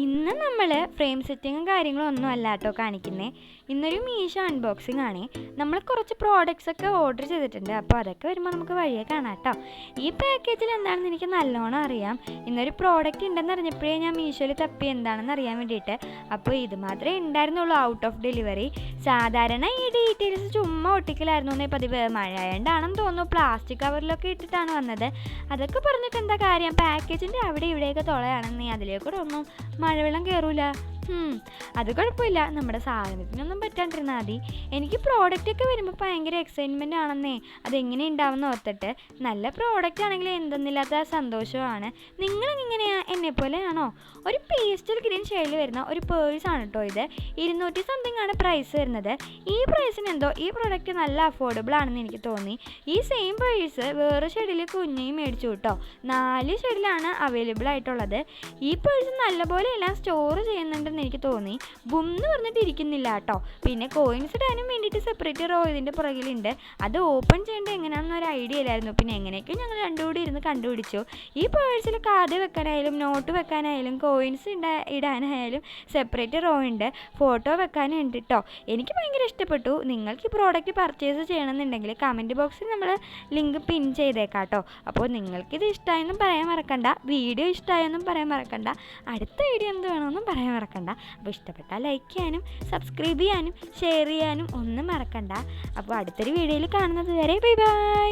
ഇന്ന് നമ്മൾ ഫ്രെയിം സെറ്റിങ്ങും കാര്യങ്ങളും ഒന്നും അല്ല കേട്ടോ കാണിക്കുന്നത്. ഇന്നൊരു മീഷോ അൺബോക്സിംഗ് ആണ്. നമ്മൾ കുറച്ച് പ്രോഡക്റ്റ്സ് ഒക്കെ ഓർഡർ ചെയ്തിട്ടുണ്ട്. അപ്പോൾ അതൊക്കെ വരുമ്പോൾ നമുക്ക് വഴിയെ കാണാം കേട്ടോ. ഈ പാക്കേജിൽ എന്താണെന്ന് എനിക്ക് നല്ലോണം അറിയാം. ഇന്നൊരു പ്രോഡക്റ്റ് ഉണ്ടെന്ന് അറിഞ്ഞപ്പോഴേ ഞാൻ മീഷോയിൽ തപ്പി എന്താണെന്ന് അറിയാൻ വേണ്ടിയിട്ട്. അപ്പോൾ ഇത് മാത്രമേ ഉണ്ടായിരുന്നുള്ളൂ ഔട്ട് ഓഫ് ഡെലിവറി. സാധാരണ ഈ ഡീറ്റെയിൽസ് ചുമ്മാ ഒട്ടിക്കലായിരുന്നു എന്നേ പതിവ്. മഴയായതുകൊണ്ടാണെന്ന് തോന്നുന്നു പ്ലാസ്റ്റിക് കവറിലൊക്കെ ഇട്ടിട്ടാണ് വന്നത്. അതൊക്കെ പറഞ്ഞിട്ട് എന്താ കാര്യം, പാക്കേജിൻ്റെ അവിടെ ഇവിടെയൊക്കെ തുളയാണെന്നേ, അതിലേക്കൂടെ ഒന്നും മഴവെള്ളം കയറൂല. അത് കുഴപ്പമില്ല, നമ്മുടെ സാധനത്തിനൊന്നും പറ്റാണ്ടിരുന്നാൽ മതി. എനിക്ക് പ്രോഡക്റ്റൊക്കെ വരുമ്പോൾ ഭയങ്കര എക്സൈറ്റ്മെൻ്റ് ആണെന്നേ. അതെങ്ങനെ ഉണ്ടാവുമെന്ന് ഓർത്തിട്ട്. നല്ല പ്രോഡക്റ്റ് ആണെങ്കിൽ എന്തെന്നില്ലാത്ത സന്തോഷമാണ്. നിങ്ങളിങ്ങനെയാ എന്നെപ്പോലെയാണോ? ഒരു പേസ്റ്റൽ ഗ്രീൻ ഷെയ്ഡിൽ വരുന്ന ഒരു പേഴ്സാണ് കേട്ടോ ഇത്. 200 സംതിങ് ആണ് പ്രൈസ് വരുന്നത്. ഈ പ്രൈസിന് എന്തോ ഈ പ്രോഡക്റ്റ് നല്ല അഫോർഡബിൾ ആണെന്ന് എനിക്ക് തോന്നി. ഈ സെയിം പേഴ്സ് വേറെ ഷെയ്ഡിൽ കുഞ്ഞയും മേടിച്ചു കേട്ടോ. 4 ഷെയ്ഡിലാണ് അവൈലബിൾ ആയിട്ടുള്ളത്. ഈ പേഴ്സ് നല്ലപോലെ എല്ലാം സ്റ്റോർ ചെയ്യുന്നുണ്ടെന്ന് എനിക്ക് തോന്നി. ബുന്ന് പറഞ്ഞിട്ട് ഇരിക്കുന്നില്ല കേട്ടോ. പിന്നെ കോയിൻസ് ഇടാനും വേണ്ടിയിട്ട് സെപ്പറേറ്റ് റോ ഇതിൻ്റെ പുറകിലുണ്ട്. അത് ഓപ്പൺ ചെയ്യേണ്ടത് എങ്ങനെയാണെന്നൊരു ഐഡിയ ഇല്ലായിരുന്നു. പിന്നെ എങ്ങനെയൊക്കെ ഞങ്ങൾ രണ്ടുകൂടി ഇരുന്ന് കണ്ടുപിടിച്ചു. ഈ പേഴ്സിൽ കാർഡ് വെക്കാനായാലും നോട്ട് വെക്കാനായാലും കോയിൻസ് ഇടാനായാലും സെപ്പറേറ്റ് റോ ഉണ്ട്. ഫോട്ടോ വെക്കാനും ഉണ്ട് കേട്ടോ. എനിക്ക് ഭയങ്കര ഇഷ്ടപ്പെട്ടു. നിങ്ങൾക്ക് ഈ പ്രോഡക്റ്റ് പർച്ചേസ് ചെയ്യണമെന്നുണ്ടെങ്കിൽ കമൻറ്റ് ബോക്സിൽ നമ്മൾ ലിങ്ക് പിൻ ചെയ്തേക്കാം കേട്ടോ. അപ്പോൾ നിങ്ങൾക്കിത് ഇഷ്ടമായെന്നും പറയാൻ മറക്കണ്ട, വീഡിയോ ഇഷ്ടമായെന്നും പറയാൻ മറക്കണ്ട, അടുത്ത വീഡിയോ എന്ത് വേണമെന്നും പറയാൻ മറക്കണ്ട. അപ്പോൾ ഇഷ്ടപ്പെട്ടാൽ ലൈക്ക് ചെയ്യാനും സബ്സ്ക്രൈബ് ചെയ്യാനും ഷെയർ ചെയ്യാനും ഒന്നും മറക്കണ്ട. അപ്പോൾ അടുത്തൊരു വീഡിയോയിൽ കാണുന്നത് വരെ ബൈ ബൈ.